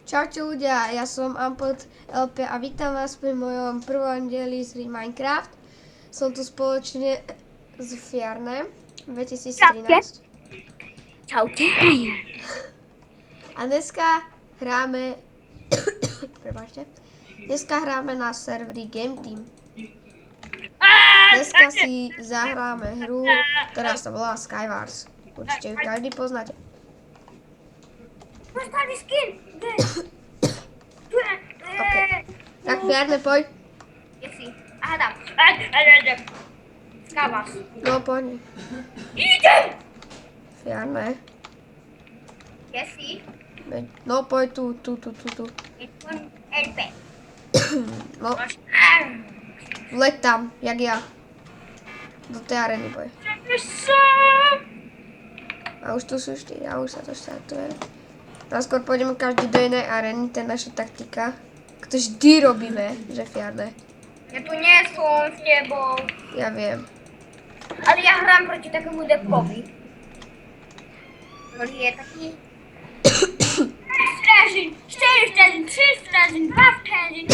Čaute ľudia, ja som Ampod LP a vítam vás pri mojom prvom dieli z hry Minecraft. Som tu spoločne s Fiarnem 2013. Čaute. A dneska hráme prepáčte. Dneska hráme na serveri Game Team. Dneska si zahráme hru, ktorá sa volá Skywars. Určite ju každý poznáte. Postavi skin. OK. Tak Fiarne, poď. Kde si? Aha, tam. Skávas. No poď. Idem! Fiarne. Kde si? No poď tu. LP. No, vleď tam, jak ja. Do tej areny poď. A už tu sú 4, a už sa to štartuje. Naskôr pôjdeme každý do inej areny, to je naša taktika. To vždy robíme, že Fiarne. Ja tu nie som s tebou. Ja viem. Ale ja hrám proti takému depkovi. Ktorý je taký... 4 strážin, 4 strážin, 3 strážin, 2 strážin,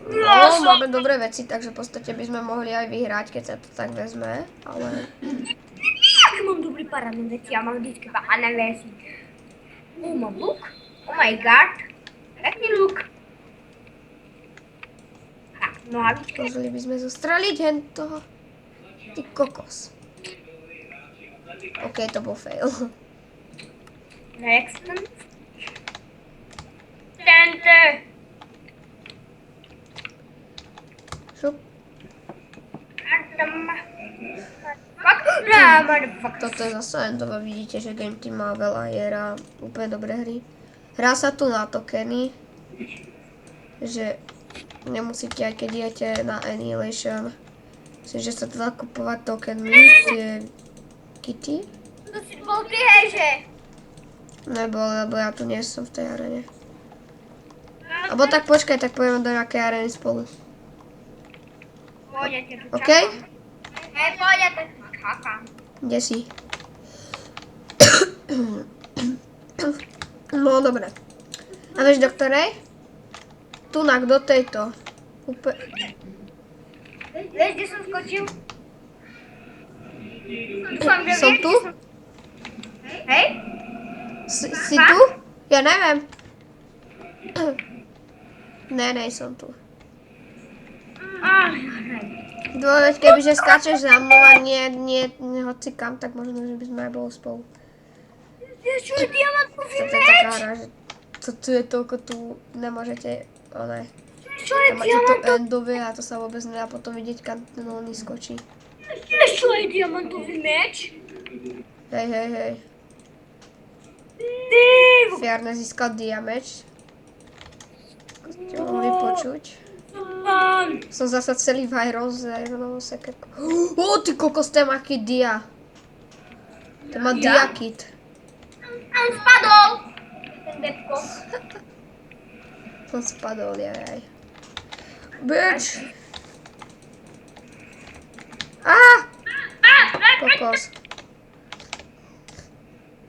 No, máme dobré veci, takže v podstate by sme mohli aj vyhrať, keď sa to tak vezme, ale... Aký mám dobrý parádny veci, ja mám vždycky báhané veci. Mám luk, oh my god, pekný luk. No a víčka. Mohli by sme zostreliť hen toho. Ty kokos. OK, to bol fail. Next. Tente. Šup. Toto je zase endové, vidíte, že Game Team má veľa hier a úplne dobré hry. Hrá sa tu na tokeny, že nemusíte, aj keď idete na Annihilation, že sa dá kupovať tokenmi, tie kity. To si bol ty, hejže. Nebol, lebo ja tu nie som v tej arene. Abo tak počkaj, tak pôjdeme do nejakej areny spolu. Pôjdete tu OK? čakám. Hej, pôjdete tu čakám. Kde si? No, dobre. A vieš do ktorej? Tunak, do tejto. Vieš, kde som skočil? Som tu? Hej? Si tu? Ja neviem. Ne, som tu. Veď kebyže skáčeš za mnou a nie hocikam, tak možno, že by sme aj boli spolu. Vieš čo je diamantový To je taká meč? hra, že tu je toľko, tu nemôžete, Čo je tam máte to diamantový? endové a to sa vôbec nedá potom vidieť, kam ten oný skočí. Vieš čo je diamantový meč? Hej. Ty Fiarne získal diameč. Ste mohli počuť. Pán. Som zasa celý v ironovou sekerkou. Ty kokos, ten má aký dia. Ten má diakit. On spadol. Ten depko. On spadol, jaj. Bitch! Kokos.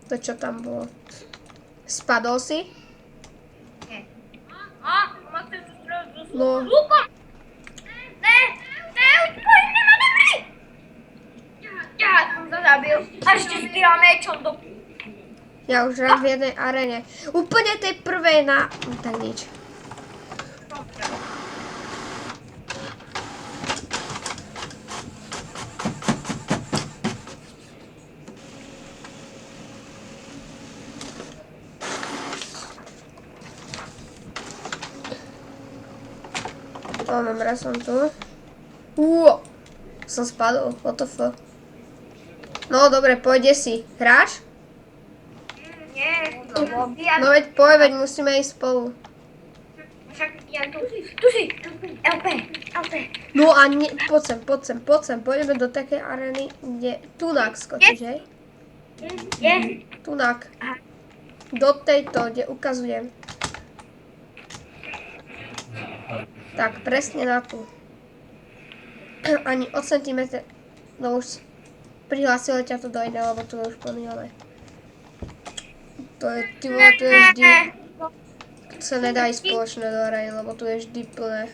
To čo tam bolo? Spadol si? Máte tu stražu. No. Lukom. Ne, poďme ma dobrý. Ja som to zabil. A ešte s tým mečom do... Ja už hrám v jednej arene. Úplne tej prvej na... Tak nič. Dobre, som tu. Som spadol, what the fuck. No dobre, pôjde si. Hráš? Nie, No veď veď musíme ísť spolu. však ja tu si, LP. No a nie, poď sem, pôjdeme do takej areny, kde Tunak skočíš, hej? Je? Tunak. Aha. Do tejto, kde ukazujem. Tak, presne na tú. Ani o centimetr. No už prihlásilo ťa to do iného, lebo tu je už plný, ale... To je, ty vole, to je vždy... sa nedá ísť spoločné do arény, lebo tu je vždy plné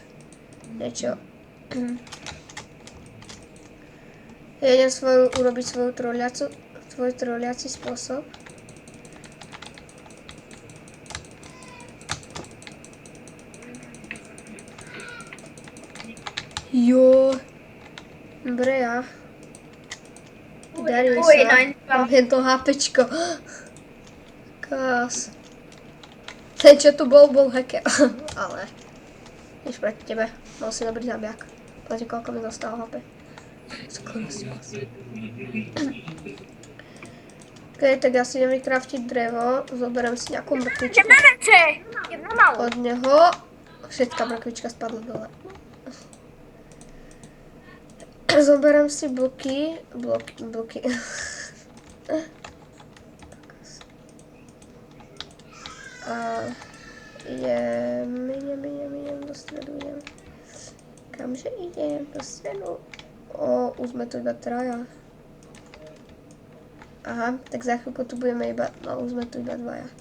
niečo. Ja idem urobiť svoj troliaci spôsob. Jo. Dobre, ja. Darili sa. Mám jedno HPčko. Kás. Ten, čo tu bol hacker. Ale. Nič proti tebe. Mal si dobrý zabijak. Pozri, koľko mi zostalo HP. Skoro si pas. Ok, tak ja si idem vykraftiť drevo. Zoberiem si nejakú mrkvičku. Od neho. Všetká mrkvička spadla dole. Zoberiem si bloky. A idem do stredu, Kamže idem? Do stredu? Už sme tu iba traja. Aha, tak za chvíľku tu budeme iba, už sme tu iba dvaja.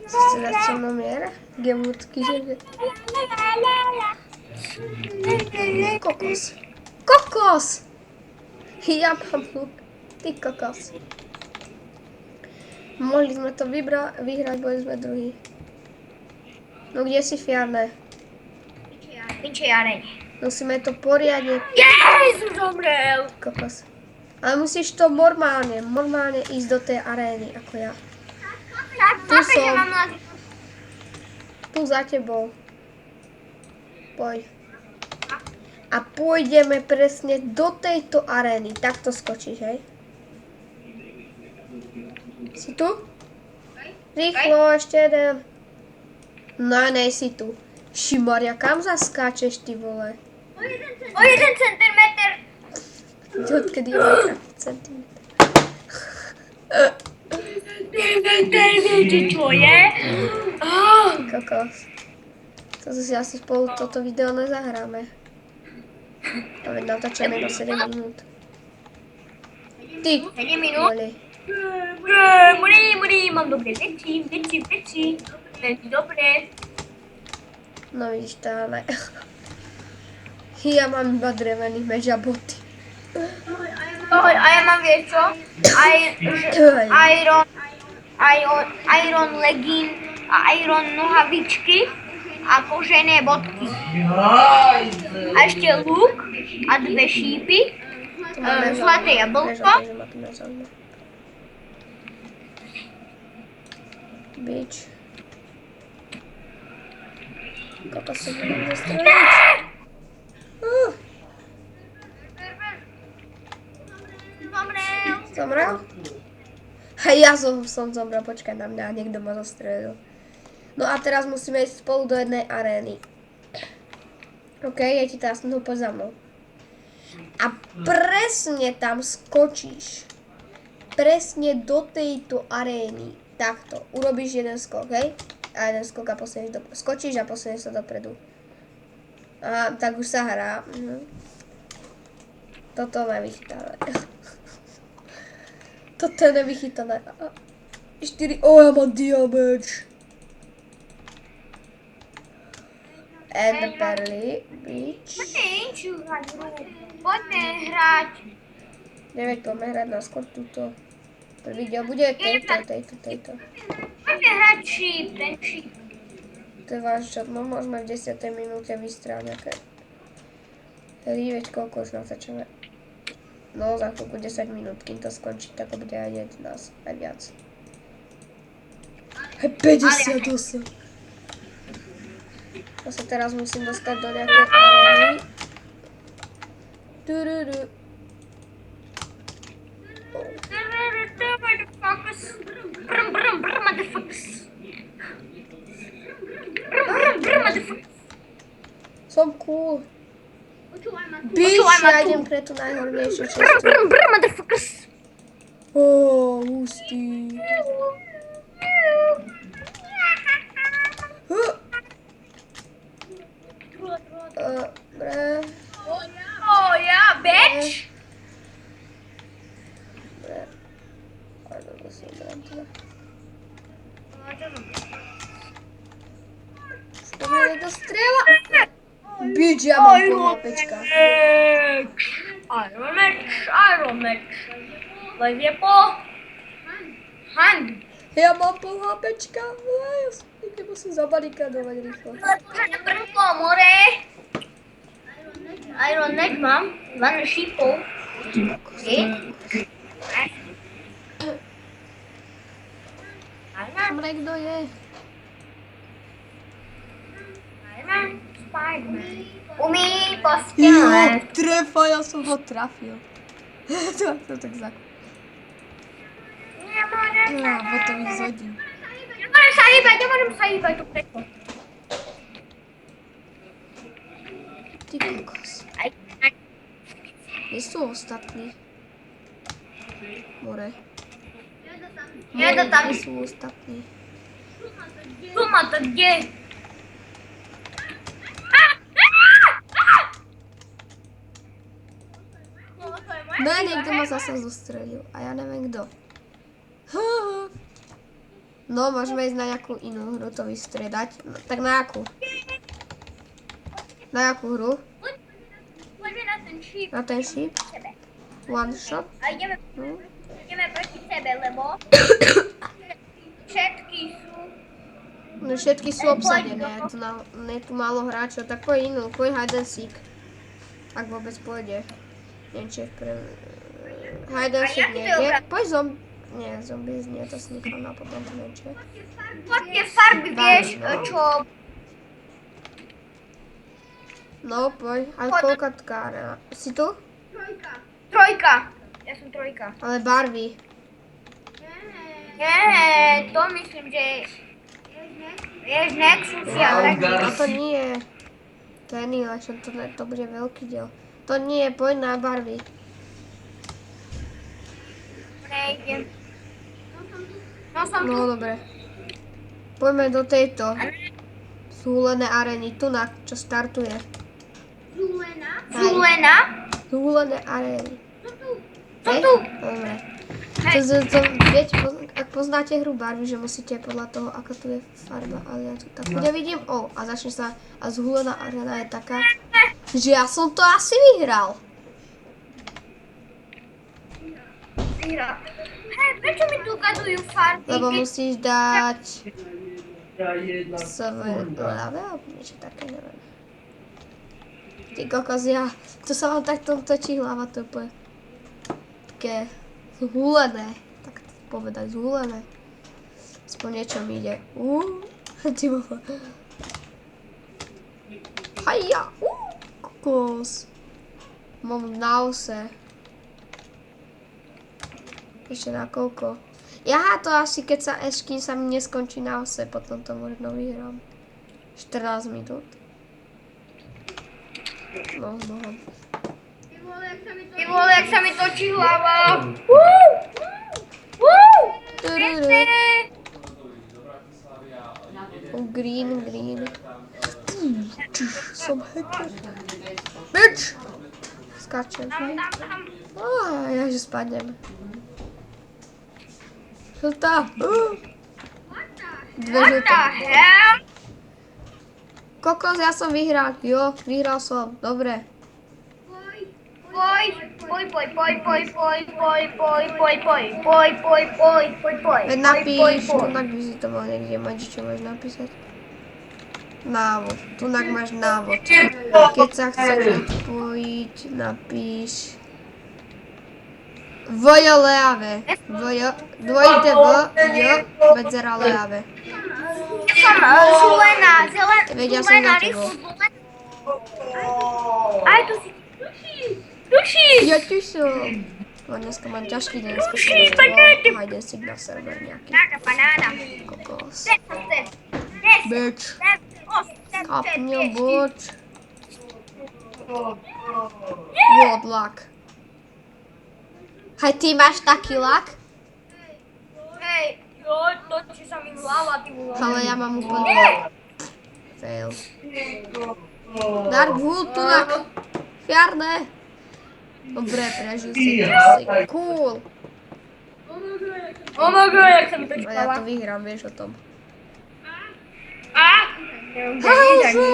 Chcete dať so mnou mier? Gemutky, že? Kokos. Kokos! Ja mám luk. Ty kokos. Mohli sme to vyhrať, boli sme druhý. No kde si, Fiarne? Pinčej aréne. Musíme to poriadne... Som zomrel! Kokos. Ale musíš to normálne ísť do tej arény, ako ja. Tu som. Tu za tebou. Poď. A pôjdeme presne do tejto arény. Takto skočíš, hej? Si tu? Rýchlo, ešte jeden. No, nej si tu. Šimaria, kam zaskáčeš, ty vole? O 1 centimetr. Odkedy je Minecraft centimetr? Viete, čo je? Kokos. To si asi spolu toto video nezahráme. A veď natáčame do 7 minút. Ty! 7 minút? Muri, mám dobré veci. Veľmi dobré. No vidíš, to ale... Ja mám iba drevený meč a boty. A ja mám, vieš čo? Iron legging a iron nohavičky a kožené bodky. A ešte luk a 2 šípy, zlaté jablko. Bič. Koľko sa budem zastreliť? Zomrel? A ja som zomrel, počkaj na mňa, niekto ma zastrelil. No a teraz musíme ísť spolu do jednej arény. OK, je ti teraz, no poď za mnou. A presne tam skočíš. Presne do tejto arény. Takto. Urobíš jeden skok, hej? A jeden skok a skočíš a posunieš sa dopredu. A tak už sa hrá. Toto má vychytané. Toto je nevychytané. 4, ja mám diabeč. And perly, bitch. Poďme hrať. Neveď, poďme hrať naskôr túto. Prvý diel bude tejto. Poďme hrať ten sheep. To je váš čas, no môžeme v 10. minúte vystrať nejaké hry, veď koľko už natáčame. No za chvíľku 10 minút, kým to skončí, tak bude aj 11, aj viac. Hej, 58. Ja sa teraz musím dostať do nejakej arény. Som cool. Bič, ja idem pre tú najhornejšiu cestu. Hustý. Dobre. Oh ja, bitch! Dobre. Ale musím brať teda. Dobre, niekto strieľa. Bič, ja mám pol HPčka. Iron Match. Lezie po. Hand. Ja mám pol HPčka. Ja sa niekde musím zabarikádovať rýchlo. Pořád brnko, more. Iron Neck mám. 12 šípov. Dobre, kto je? Spider-Man. Umí Jo, postěle. trefa, ja som ho trafil. To tak zak. Ja, potom ich zhodím. Nemôžem sa hýbať, to preto. Ty kokos. Kde sú ostatní? More. Jedu tam. Kde sú ostatní? Tu ma to kde? No a niekto ma zase zostrelil a ja neviem kto. No, môžeme ísť na nejakú inú hru to vystredať. No, tak na akú? Na jakú hru? Poďme na ten šíp. Na ten šíp? Sebe. One shot? A ideme proti sebe, lebo všetky sú. No všetky sú obsadené, je tu málo hráčov, tak poď inú, poď hide and seek. Ak vôbec pôjde. Neviem, či je pre... Hide and seek nie, poď Nie, zombies nie, to si nechám na potom, to neviem, čo je. Aké farby vieš, čo... No, poď, ale koľkatka arena. Si tu? Trojka. Ja som trojka. Ale barvy. Nie, to myslím, že... Vieš, Nexus ja taký. A to nie. To je nejlepšie, to bude veľký diel. To nie, poď na barvy. Nejdem. No som tu. No, dobre. Poďme do tejto. Zhúlené areny, tu na čo startuje. Zulena? Zhúlené arény. Co tu? Dobre. Hej. Viete, ak poznáte hru barvy, že musíte podľa toho, aká tu je farba, ale ja tu tak nevidím. A začne sa, a zhúlená arena je taká, že ja som to asi vyhral. Hej, prečo mi tu ukazujú farby? Lebo musíš dať svoje ľavé, alebo niečo také, neviem. Ty kokos, to sa vám takto točí hlava, to je úplne také zhúlené, tak povedať, zhúlené. Aspoň niečo mi ide. Ty vole. Haja, kokos. Mám nause. Ešte na koľko? Jaha, to asi keď sa kým sa mi neskončí nause, potom to možno vyhrám. 14 minút. No, bohom. Ty vole, jak sa mi točí hlava. Green. Som hacker. Bitch! Skačem. Ja že spadnem. Žltá. Dve What žlté. the hell? Kokos, ja som vyhral. Jo, vyhral som. Dobre. Veď napíš, tunak by si to mal niekde mať, čo máš napísať. Návod, tunak máš návod. Keď sa chceš odpojiť, napíš VJ-leave. Dvojité V, J, medzera leave. Veď ja som na tebou. Aj tu si tušíš. Ja tu som. No dneska mám ťažký deň, dneska som hide and seek na server nejaký. Banána. Kokos. Des. Bitch. Kapňo, bitch. What luck. Hej, ty máš taký lak? Hej, jo, točí sa mi hlava, ty vole. Ale ja mám úplne fail. Dark Wood, tunak. Fiarné. Dobre, prežil si asi. Cool. Oh my god, jak sa mi to A ja čípala. to vyhrám, vieš o tom. A!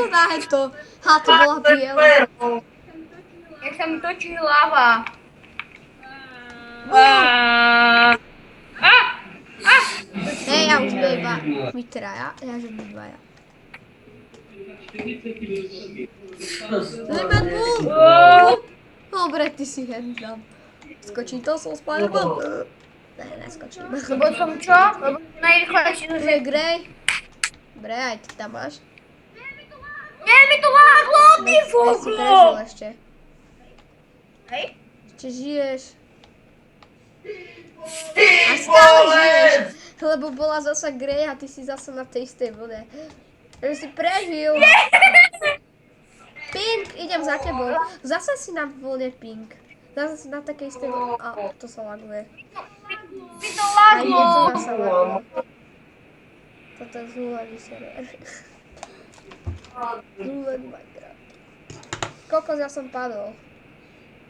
Daj to. Ha, to bola biela. Jak sa mi točí hlava. Hej, ja už sme iba my traja, ja že my dvaja. Lemon Wool! Dobre, ty si hendam. Skočím to, som Spider-Man. Ne, neskočím. Lebo som čo? Lebo som najrychlejší Tu zo je Grey. Dobre, aj ty tam máš. Nie, mi to láglo, ty Si prežil foko! ešte. Hej? Ešte žiješ. A stále žiješ. Lebo bola zasa Grey a ty si zasa na tej istej vlne. Takže si prežil. Pink, idem za tebou. Zasa si na vlne Pink. Zasa si na takej istej vlne. A to sa laguje. Mi to Aj láglo! je to zasa laguje. Toto je zúlený seriér. Zúlený Minecraft. Kokos, ja som padol.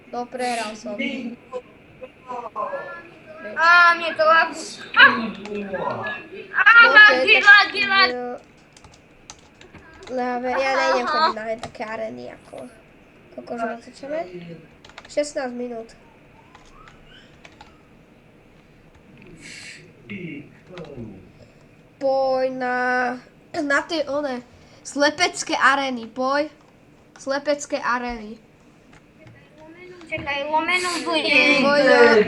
No, prehral som. Á, mne to láglo. No, to je Gila. Ja nejdem chodiť na také arény ako... Koľko už natáčame? 16 minút. Poď na tie one slepecké arény, poď. Slepecké arény. Čakaj, lomeno bude.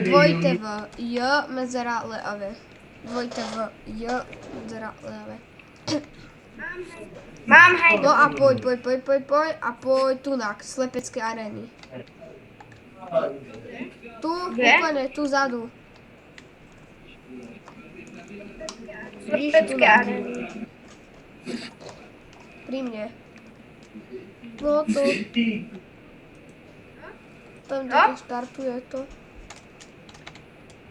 Dvojité V, J, medzera, L, Dvojité V, J, medzera, L, Mám hej. No a poď. A poď tu na slepecké arény. Tu, Kde? úplne, tu zadu. Slepecké arény. Pri mne. No tu. Tam, kde to štartuje to.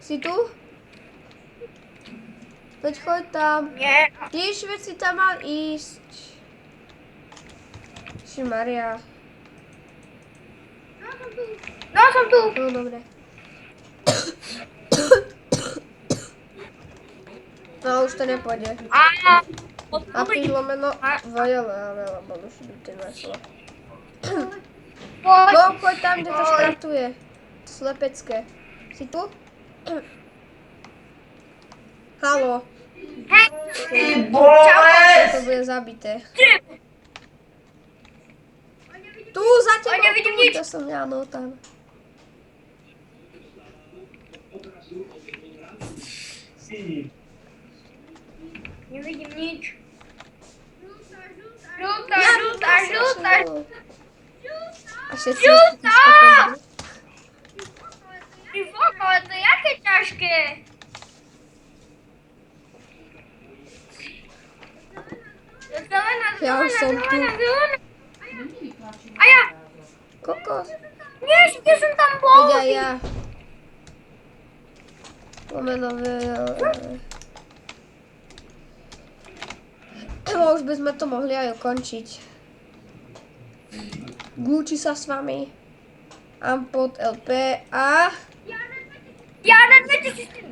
Si tu? Veď choď tam. Nie. Víš, veď si tam mal ísť. Maria. No, som tu. No, dobre. No, už to nepôjde. Áno. Napíš lomeno vojele, lebo musí byť ten veslo. Poď. No, choď tam, kde to štartuje. Slepecké. Si tu? Haló. Hej. To bude zabité. Tu, za tebou. Oj, nevidím nič. To som ja, no tam. Nevidím nič. Ja, Žltá. A všetci ostatní skupiny. Ty foko, ale to je jaké ťažké. Zelená. Ja už som tu. A ja. Kokos. Nie, ešte som tam bol. Veď aj ja. Lomenové. Už by sme to mohli aj ukončiť. Gúči sa s vami. Ampod LP a... Ja na 2014.